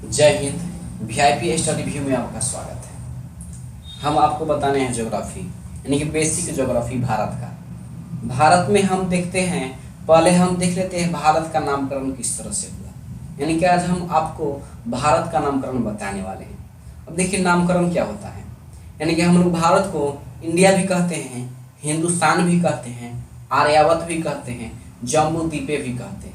जय Hind. VIP study view में आपका स्वागत है। हम आपको बताने हैं ज्योग्राफी यानी कि बेसिक ज्योग्राफी भारत का। भारत में हम देखते हैं, पहले हम देख लेते हैं भारत का नामकरण किस तरह से हुआ। यानी कि आज हम आपको भारत का नामकरण बताने वाले हैं। अब देखिए नामकरण क्या होता है। यानी कि हम लोग भारत को इंडिया भी कहते हैं, हिंदुस्तान भी कहते हैं, आर्यावर्त भी कहते हैं, जम्बू द्वीपे भी कहते हैं।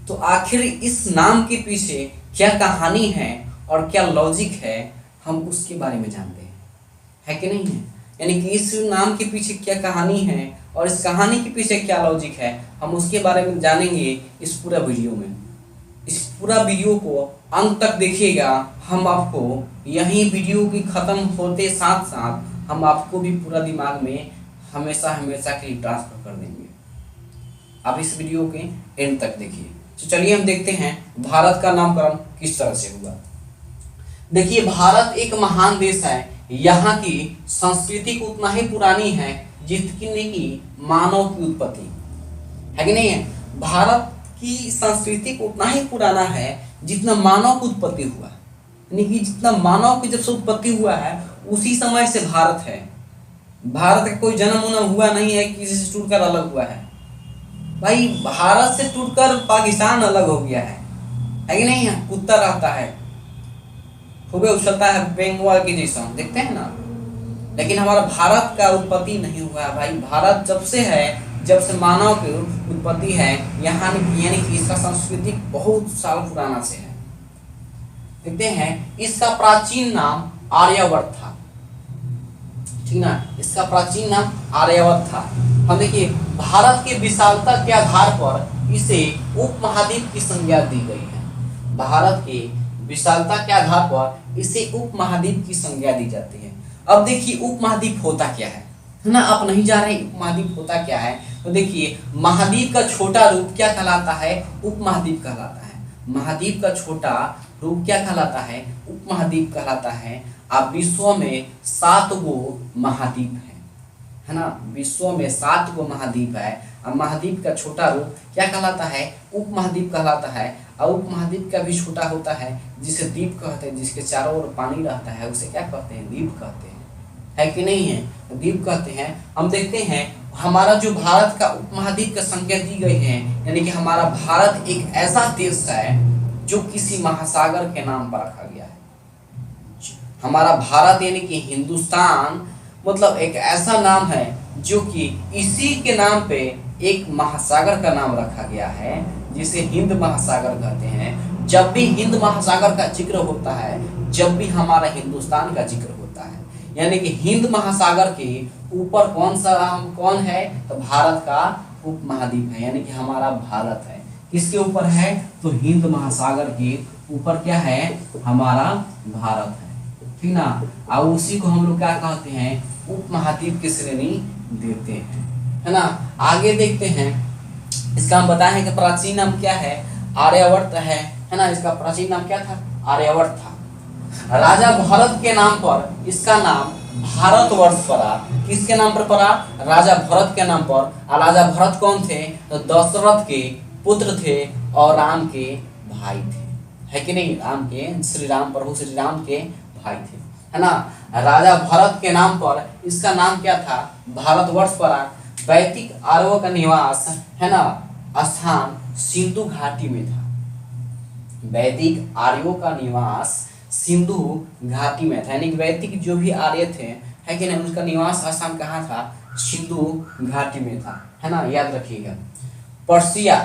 तो आखिर इस नाम के पीछे क्या कहानी है और क्या लॉजिक है, हम उसके बारे में जानते हैं, है कि नहीं है। यानी कि इस नाम के पीछे क्या कहानी है और इस कहानी के पीछे क्या लॉजिक है, हम उसके बारे में जानेंगे इस पूरा वीडियो में। इस पूरा वीडियो को अंत तक देखिएगा। हम आपको यही वीडियो की खत्म होते साथ साथ हम आपको भी पूरा दिमाग में हमेशा हमेशा के लिए ट्रांसफर कर देंगे। आप इस वीडियो के एंड तक देखिए। तो चलिए हम देखते हैं भारत का नामकरण किस तरह से हुआ। देखिए भारत एक महान देश है। यहाँ की संस्कृति उतना ही पुरानी है जितनी की मानव की उत्पत्ति है कि नहीं है। भारत की संस्कृति उतना ही पुराना है जितना मानव की उत्पत्ति हुआ। यानी कि जितना मानव की जब से उत्पत्ति हुआ है उसी समय से भारत है। भारत का कोई जन्म होना हुआ नहीं है, किसी से टूटकर अलग हुआ है। भाई भारत से टूटकर पाकिस्तान अलग हो गया है कि नहीं है। कुत्ता रहता है, खूब उछलता है बंगाल के जैसा, देखते हैं ना। लेकिन हमारा भारत का उत्पत्ति नहीं हुआ है। भाई भारत जब से है, जब से मानव की उत्पत्ति है यहाँ, यानी कि इसका संस्कृति बहुत साल पुराना से है। देखते हैं इसका प्राचीन नाम आर्यावर्त था, ठीक ना। इसका प्राचीन नाम आर्यावर्त था। हम देखिए भारत के विशालता के आधार पर इसे उपमहाद्वीप की संज्ञा दी गई है। भारत के विशालता के आधार पर इसे उपमहाद्वीप की संज्ञा दी जाती है। अब देखिए उपमहाद्वीप होता क्या है ना। आप नहीं जा रहे उपमहाद्वीप होता क्या है, तो देखिए महाद्वीप का छोटा रूप क्या कहलाता है, उपमहाद्वीप कहलाता है। महाद्वीप का छोटा रूप क्या कहलाता है, उपमहाद्वीप कहलाता है। अब विश्व में 7 गो महाद्वीप है ना। विश्व में 7 गो महाद्वीप है। अब महाद्वीप का छोटा रूप क्या कहलाता है, उपमहाद्वीप कहलाता है। और उपमहाद्वीप का भी छोटा होता है जिसे द्वीप कहते हैं, जिसके चारों ओर पानी रहता है उसे क्या कहते हैं, द्वीप कहते हैं, है कि नहीं है, द्वीप कहते हैं। हम देखते हैं हमारा जो भारत का उपमहाद्वीप का संज्ञा दी गई है, यानी कि हमारा भारत एक ऐसा देश है जो किसी महासागर के नाम पर रखा गया है। हमारा भारत यानी कि हिंदुस्तान मतलब एक ऐसा नाम है जो कि इसी के नाम पे एक महासागर का नाम रखा गया है जिसे हिंद महासागर कहते हैं। जब भी हिंद महासागर का जिक्र होता है, जब भी हमारा हिंदुस्तान का जिक्र होता है, यानी कि हिंद महासागर के ऊपर कौन है, तो भारत का उपमहाद्वीप है, यानी कि हमारा भारत है। किसके ऊपर है, तो हिंद महासागर के ऊपर क्या है, हमारा भारत है, ठीक ना। और उसी को हम लोग क्या कहते हैं, उपमहाद्वीप की श्रेणी देते हैं, है ना। आगे देखते हैं, इसका हम बताएं कि प्राचीन नाम क्या है, आर्यावर्त है ना। इसका प्राचीन नाम क्या था, आर्यावर्त था। राजा भरत के नाम पर इसका नाम भारतवर्ष पड़ा। किसके नाम पर पड़ा, राजा भरत के नाम पर। और राजा भरत कौन थे, तो दशरथ के पुत्र थे और राम के भाई थे, है कि नहीं। राम के, श्री राम, प्रभु श्री राम के भाई थे, है ना। राजा भरत के नाम पर इसका नाम क्या था, भारतवर्ष पड़ा। वैदिक आर्यों का निवास, है ना, स्थान सिंधु घाटी में था। वैदिक आर्यों का निवास सिंधु घाटी में था, यानी कि वैदिक जो भी आर्य थे, है कि नहीं, उनका निवास स्थान कहाँ था, सिंधु घाटी में था, है ना, याद रखिएगा। पर्सिया,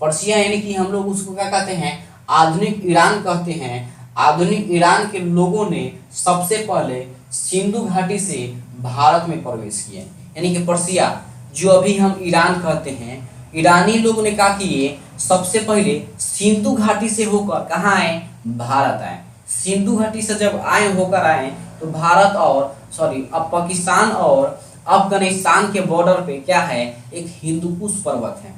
पर्सिया यानी कि हम लोग उसको क्या कहते हैं, आधुनिक ईरान कहते हैं। आधुनिक ईरान के लोगों ने सबसे पहले सिंधु घाटी से भारत में प्रवेश किया, यानी कि पर्सिया जो अभी हम ईरान कहते हैं, ईरानी लोग ने क्या किए, सबसे पहले सिंधु घाटी से होकर कहाँ आए, भारत आए। सिंधु घाटी से जब होकर आए तो भारत और अब पाकिस्तान और अफगानिस्तान के बॉर्डर पे क्या है, एक हिंदुकुश पर्वत है,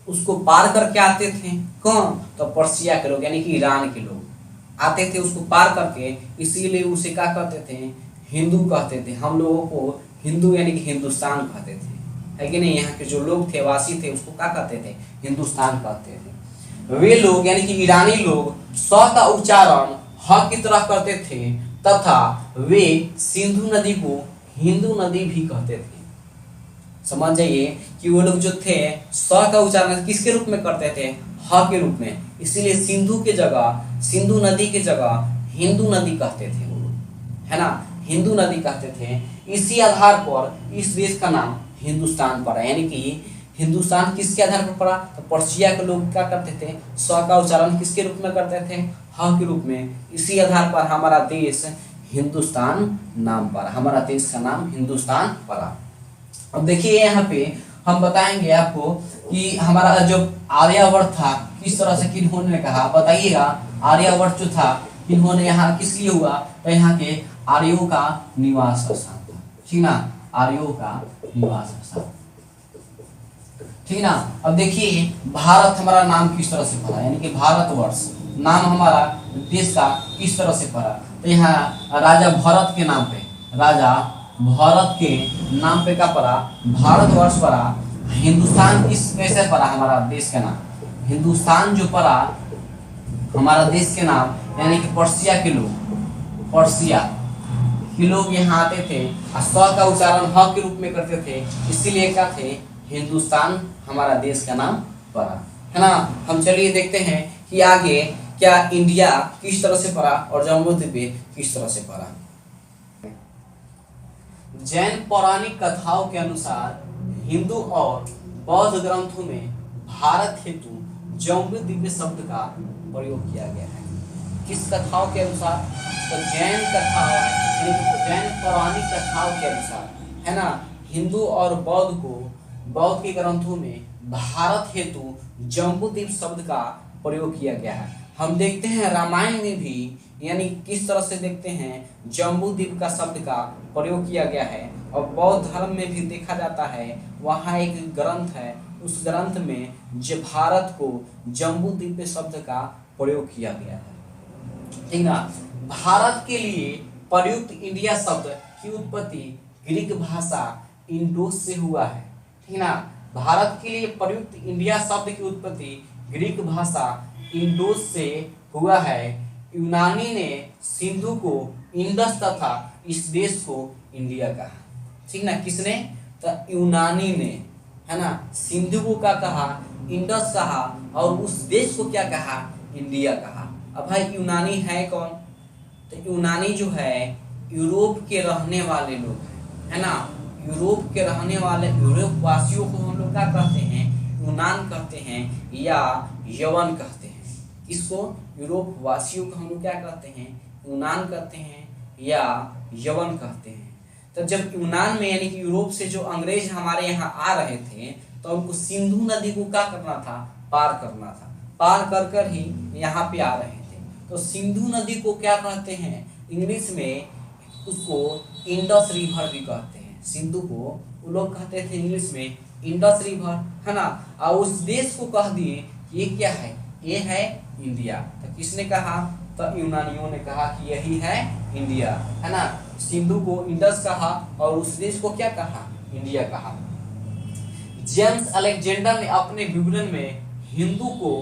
उसको पार करके आते थे। कौन, तो पर्सिया के लोग, यानी कि ईरान के लोग आते थे उसको पार करके, इसीलिए उसे क्या कहते थे, हिंदू कहते थे। हम लोगों को हिंदू यानी कि हिंदुस्तान कहते थे, है कि नहीं। यहाँ के जो लोग थे, वासी थे, उसको क्या कहते थे, हिंदुस्तान कहते थे। वे लोग यानी कि ईरानी लोग स का उच्चारण ह की तरह करते थे तथा वे सिंधु नदी को हिंदू नदी भी कहते थे। समझ जाइए कि वो लोग जो थे स का उच्चारण किसके रूप में करते थे, ह के रूप में, इसीलिए सिंधु नदी के जगह हिंदू नदी कहते थे वो लोग, है ना, हिंदू नदी कहते थे। इसी आधार पर इस देश का नाम हिंदुस्तान पड़ा, यानी कि हिंदुस्तान किसके आधार पर पड़ा, तो पर्शिया के लोग क्या करते थे, स का उच्चारण किसके रूप में करते थे, ह के रूप में। इसी आधार पर हमारा देश हिंदुस्तान नाम पड़ा, हमारा देश का नाम हिंदुस्तान पड़ा। अब देखिए यहाँ पे हम बताएंगे आपको कि हमारा जो आर्यावर्त था किस तरह से किन्होंने कहा, बताइएगा। आर्यावर्त जो था किन्होंने यहाँ किस लिए हुआ, तो यहाँ के आर्यों का निवास स्थान था, ठीक ना, आर्यों का निवास स्थान, ठीक ना। अब देखिए भारत हमारा नाम किस तरह से पड़ा, यानी कि भारतवर्ष नाम हमारा देश का किस तरह से पड़ा, तो यहाँ राजा भरत के नाम पे, राजा भारत के नाम पे क्या पड़ा, भारतवर्ष पड़ा। हिंदुस्तान किस कैसे पड़ा, हमारा देश का नाम हिंदुस्तान जो पड़ा हमारा देश के नाम, यानी कि पर्शिया के लोग यहाँ आते थे, स का उच्चारण ह के रूप में करते थे, इसीलिए क्या थे, हिंदुस्तान हमारा देश का नाम पड़ा, है ना। हम चलिए देखते हैं कि आगे क्या इंडिया किस तरह से पड़ा और जम्बूद्वीप किस तरह से पड़ा। जैन पौराणिक कथाओं के अनुसार हिंदू और बौद्ध ग्रंथों में भारत हेतु जम्बूद्वीप शब्द का प्रयोग किया गया है। किस कथाओं के अनुसार, तो जैन पौराणिक कथाओं के अनुसार, है ना, हिंदू और बौद्ध के ग्रंथों में भारत हेतु जम्बूद्वीप शब्द का प्रयोग किया गया है। हम देखते हैं रामायण में भी, यानी किस तरह से देखते हैं, जम्बूद्वीप का शब्द का प्रयोग किया गया है। और बौद्ध धर्म में भी देखा जाता है, वहाँ एक ग्रंथ है, उस ग्रंथ में जो भारत को जम्बूद्वीप शब्द का प्रयोग किया गया है, ठीक ना। भारत के लिए प्रयुक्त इंडिया शब्द की उत्पत्ति ग्रीक भाषा इंडोस से हुआ है, ठीक ना। भारत के लिए प्रयुक्त इंडिया शब्द की उत्पत्ति ग्रीक भाषा इंडोस से हुआ है। यूनानी ने सिंधु को इंडस तथा इस देश को इंडिया कहा, ठीक ना। किसने, तो यूनानी ने, है ना, सिंधु को क्या कहा, इंडस कहा, और उस देश को क्या कहा, इंडिया कहा। अब भाई यूनानी है कौन, तो यूनानी जो है यूरोप के रहने वाले लोग हैं, है ना। यूरोप के रहने वाले यूरोप वासियों को हम लोग क्या कहते हैं, यूनान कहते हैं या यवन कहते हैं। इसको यूरोप वासियों को हम लोग क्या कहते हैं, यूनान कहते हैं या यवन कहते हैं। तो जब यूनान में यानी कि यूरोप से जो अंग्रेज हमारे यहाँ आ रहे थे, तो उनको सिंधु नदी को क्या करना था, पार करना था, पार कर कर ही यहाँ पे आ रहे थे। तो सिंधु नदी को क्या कहते हैं, इंग्लिश में उसको इंडस रिवर भी कहते हैं। सिंधु को वो लोग कहते थे इंग्लिश में इंडस रिवर, है ना। और उस देश को कह दिए ये क्या है, ये है इंडिया। तो किसने कहा, तो यूनानियों ने कहा कि यही है इंडिया, है ना। सिंधु को इंडस कहा और उस देश को क्या कहा, इंडिया कहा। जेम्स अलेक्जेंडर ने अपने विवरण में हिंदू को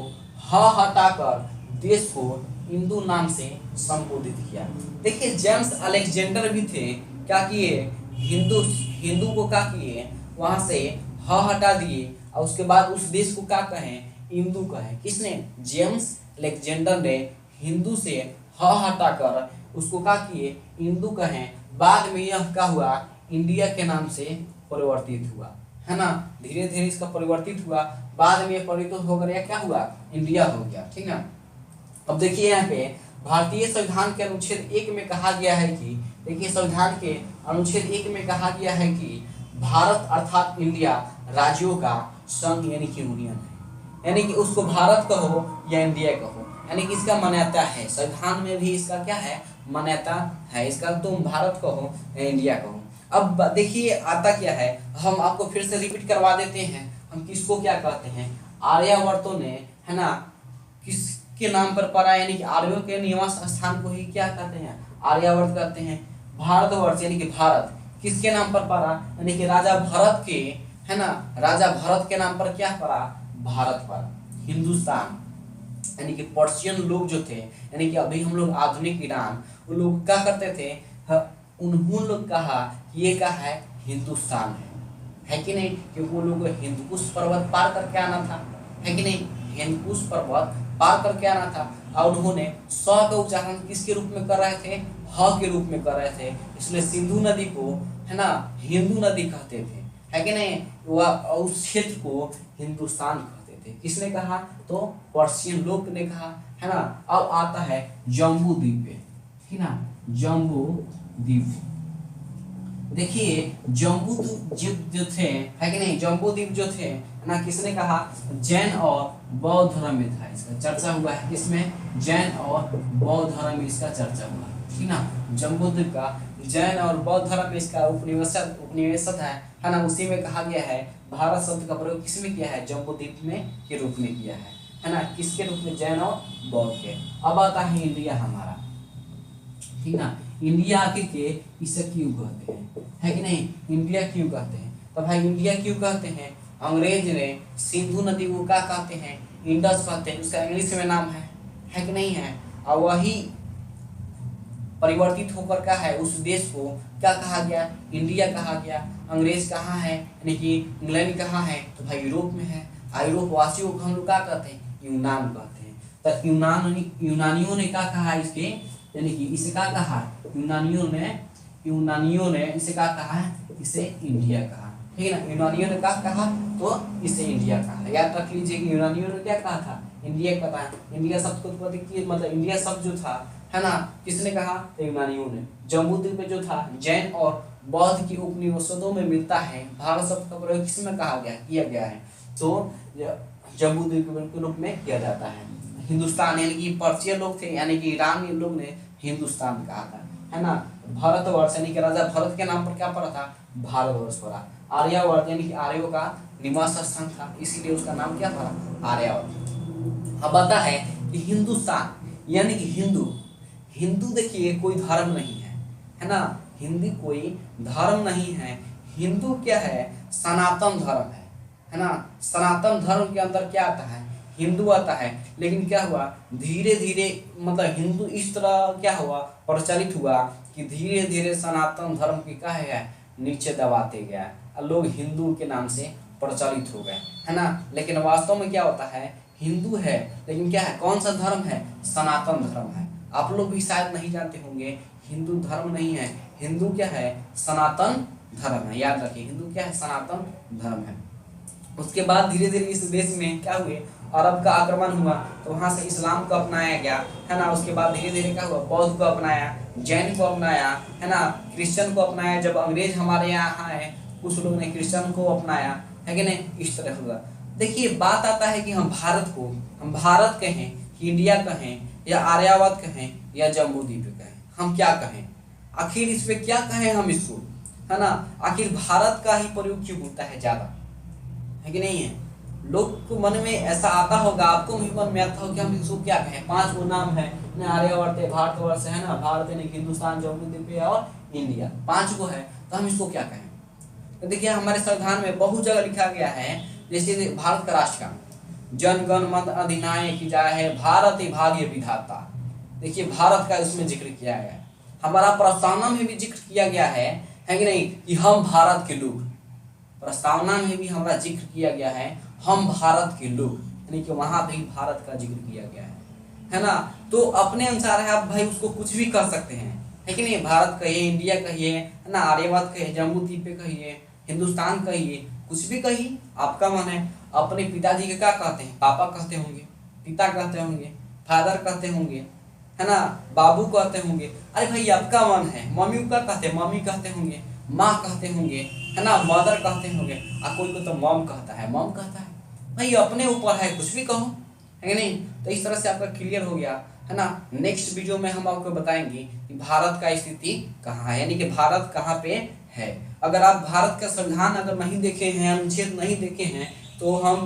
ह हटाकर देश को हिंदू नाम से संबोधित किया। देखिए जेम्स अलेक्जेंडर भी थे, क्या किए, हिंदू को क्या किए, वहां से ह हटा दिए और उसके बाद उस देश को क्या कहें, हिंदू कहें। किसने, जेम्स अलेक्जेंडर ने हिंदू से ह हटाकर उसको क्या किए, हिंदू कहें। बाद में यह क्या हुआ, इंडिया के नाम से परिवर्तित हुआ, है ना। धीरे धीरे इसका परिवर्तित हुआ, बाद में परिवर्तित होकर यह क्या हुआ, इंडिया हो गया, ठीक ना। अब देखिए यहाँ पे भारतीय संविधान के अनुच्छेद 1 में कहा गया है कि, देखिए संविधान के अनुच्छेद 1 में कहा गया है कि भारत अर्थात इंडिया राज्यों का संघ यानी कि यूनियन है। यानी कि उसको भारत कहो या इंडिया कहो, यानी कि इसका मान्यता है, संविधान में भी इसका क्या है, मान्यता है इसका। तुम भारत कहो या इंडिया कहो। अब देखिए आता क्या है, हम आपको फिर से रिपीट करवा देते हैं। हम किसको क्या कहते हैं, आर्यावर्तों ने, है ना, किसके नाम पर पड़ा, यानी कि आर्यों के निवास स्थान को ही क्या कहते हैं, आर्यावर्त कहते हैं। भारतवर्ष यानी कि भारत किसके नाम पर पड़ा, यानी कि राजा भरत के, है ना, राजा भरत के नाम पर क्या पड़ा, भारत पड़ा। हिंदुस्तान यानी कि पर्शियन लोग जो थे, यानी कि अभी हम लोग आधुनिक ईरान, वो लोग क्या करते थे, उन्होंने लोग कहा कि ये क्या है, हिंदुस्तान है कि नहीं, क्योंकि वो लोग हिंदुकुश पर्वत पार करके आना था, है कि नहीं, हिंदुकुश पर्वत पार करके आना था। और उन्होंने स का उच्चारण किसके रूप में कर रहे थे, ह के रूप में कर रहे थे, इसलिए सिंधु नदी को, है ना, हिंदू नदी कहते थे, है कि नहीं, वह उस क्षेत्र को हिंदुस्तान कहते थे। किसने कहा, तो पर्शियन लोग ने कहा, है ना। अब आता है जम्बू द्वीप पे, है ना, जम्बू द्वीप। देखिए जम्बू द्वीप जो थे, है कि नहीं, जम्बू द्वीप जो थे ना, किसने कहा, जैन और बौद्ध धर्म में था, इसका चर्चा हुआ है, इसमें जैन और बौद्ध धर्म में इसका चर्चा हुआ, ठीक ना। जम्बू द्वीप का जैन और बौद्ध धर्म में इसका उपनिवेशक है ना, उसी में कहा गया है। भारत शब्द का प्रयोग किसमें किया है, जम्बू द्वीप में के रूप में किया है ना, किसके रूप में, जैन और बौद्ध के। अब आता है इंडिया हमारा, ठीक ना। इंडिया आके के इसे क्यों कहते हैं, है कि नहीं, इंडिया क्यों कहते हैं, तो भाई इंडिया क्यों कहते हैं, अंग्रेज ने सिंधु नदी को क्या कहते हैं, इंडस कहते हैं, उसका इंग्लिश में नाम है कि नहीं है, और वही परिवर्तित होकर क्या है, उस देश को क्या कहा गया, इंडिया कहा गया। अंग्रेज कहाँ है, यानी कि इंग्लैंड कहाँ है, तो भाई यूरोप में है। यूरोप वासियों को हम लोग क्या कहते हैं, यूनान कहते हैं। तो यूनानियों ने क्या कहा इसके, यानी कि इसे क्या कहा, यूनानियों ने इसे क्या कहा, इसे इंडिया कहा, ठीक है ना। यूनानियों ने क्या कहा, तो इसे इंडिया कहा। याद रख लीजिए कि यूनानियों ने क्या कहा था, इंडिया कहा। इंडिया शब्द को मतलब इंडिया शब्द जो था, है ना, किसने कहा, तो यूनानियों ने। जम्बू द्वीप में जो था, जैन और बौद्ध की उपनिवेशों में मिलता है। भारत शब्द का प्रयोग किसमें किया गया है, तो जम्बू द्वीप के रूप में किया जाता है। हिंदुस्तान यानी कि पर्शियन लोग थे, यानी कि ईरानी लोग ने हिंदुस्तान कहा था, है ना। भारतवर्ष यानी कि राजा भरत के नाम पर क्या पड़ा था, भारतवर्ष पड़ा। आर्यावर्त यानी कि आर्यों का निवास स्थान था, इसीलिए उसका नाम क्या था, आर्यावर्त। अब आता है कि हिंदुस्तान यानी कि हिंदू देखिए कोई धर्म नहीं है ना, हिंदू कोई धर्म नहीं है। हिंदू क्या है, सनातन धर्म है ना। सनातन धर्म के अंदर क्या आता है, हिंदू आता है। लेकिन क्या हुआ, धीरे धीरे मतलब हिंदू इस तरह क्या हुआ, प्रचलित हुआ कि धीरे धीरे सनातन धर्म की क्या है, नीचे दबाते गया, लोग हिंदू के नाम से प्रचलित हो गए, है ना। लेकिन वास्तव में क्या होता है, हिंदू है, लेकिन क्या है, कौन सा धर्म है, सनातन धर्म है। आप लोग भी शायद नहीं जानते होंगे, हिंदू धर्म नहीं है, हिंदू क्या है, सनातन धर्म है। याद रखिए, हिंदू क्या है, सनातन धर्म है। उसके बाद धीरे धीरे इस देश में क्या हुए, अरब का आक्रमण हुआ, तो वहां से इस्लाम को अपनाया गया, है ना। उसके बाद धीरे धीरे क्या हुआ, बौद्ध को अपनाया, जैन को अपनाया, है ना, क्रिश्चियन को अपनाया। जब अंग्रेज हमारे यहाँ आए, कुछ लोग ने क्रिश्चियन को अपनाया, है कि नहीं, इस तरह हुआ। देखिए बात आता है कि हम भारत कहें, कि इंडिया कहें, या आर्यावर्त कहें, या जम्बू द्वीप कहें, हम क्या कहें, आखिर इस पे क्या कहें हम इसको, है ना। आखिर भारत का ही प्रयोग क्यों होता है ज्यादा, है कि नहीं है। लोग को मन में ऐसा आता होगा, आपको भी मन में आता होगा कि हम इसको क्या कहें। 5 गो नाम है, आर्यावर्त है, भारतवर्ष है ना, भारत यानी हिंदुस्तान, जम्बू द्वीप और इंडिया, 5 गो है, तो हम इसको क्या कहें। तो देखिए हमारे संविधान में बहुत जगह लिखा गया है, जैसे भारत का राष्ट्रगान, जन गण मन अधिनायक की जाय है, भारत भाग्य विधाता। देखिए भारत का इसमें जिक्र किया गया है। हमारा प्रस्तावना में भी जिक्र किया गया है कि नहीं, कि हम भारत के लोग। प्रस्तावना में भी हमारा जिक्र किया गया है, हम भारत के लोग, यानी कि वहां भी भारत का जिक्र किया गया है ना। तो अपने अनुसार है, आप भाई उसको कुछ भी कर सकते हैं, है कि नहीं। भारत कहिए, इंडिया कहिए, है ना, आर्यावर्त कहिए, जम्बू द्वीप कहिए, हिंदुस्तान कहिए, कुछ भी कहिए, आपका मन है। अपने पिताजी के क्या कहते हैं, पापा कहते होंगे, पिता कहते होंगे, फादर कहते होंगे, है ना, बाबू कहते होंगे। अरे भाई आपका मन है, मम्मी को क्या कहते हैं, मम्मी कहते होंगे, माँ कहते होंगे, है ना, मदर कहते होंगे, और कोई को तो मॉम कहता है, मॉम कहता है। भाई अपने ऊपर है, कुछ भी कहो, है नहीं। तो इस तरह से आपका क्लियर हो गया, है ना। नेक्स्ट वीडियो में हम आपको बताएंगे कि भारत का स्थिति कहाँ है, यानी कि भारत कहाँ पे है। अगर आप भारत का संविधान अगर नहीं देखे हैं, अनुच्छेद नहीं देखे हैं, तो हम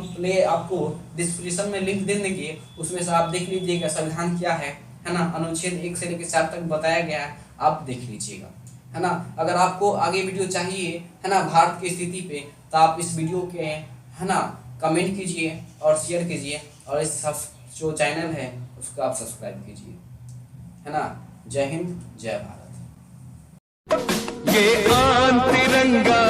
आपको डिस्क्रिप्शन में लिंक दे देंगे, उसमें से आप देख लीजिएगा संविधान क्या है ना। अनुच्छेद 1 से लेकर 4 तक बताया गया है, आप देख लीजिएगा, है ना। अगर आपको आगे वीडियो चाहिए, है ना, भारत की स्थिति पे, तो आप इस वीडियो के, है ना, कमेंट कीजिए और शेयर कीजिए, और जो चैनल है उसको आप सब्सक्राइब कीजिए, है ना। जय हिंद, जय भारत। ये आन तिरंगा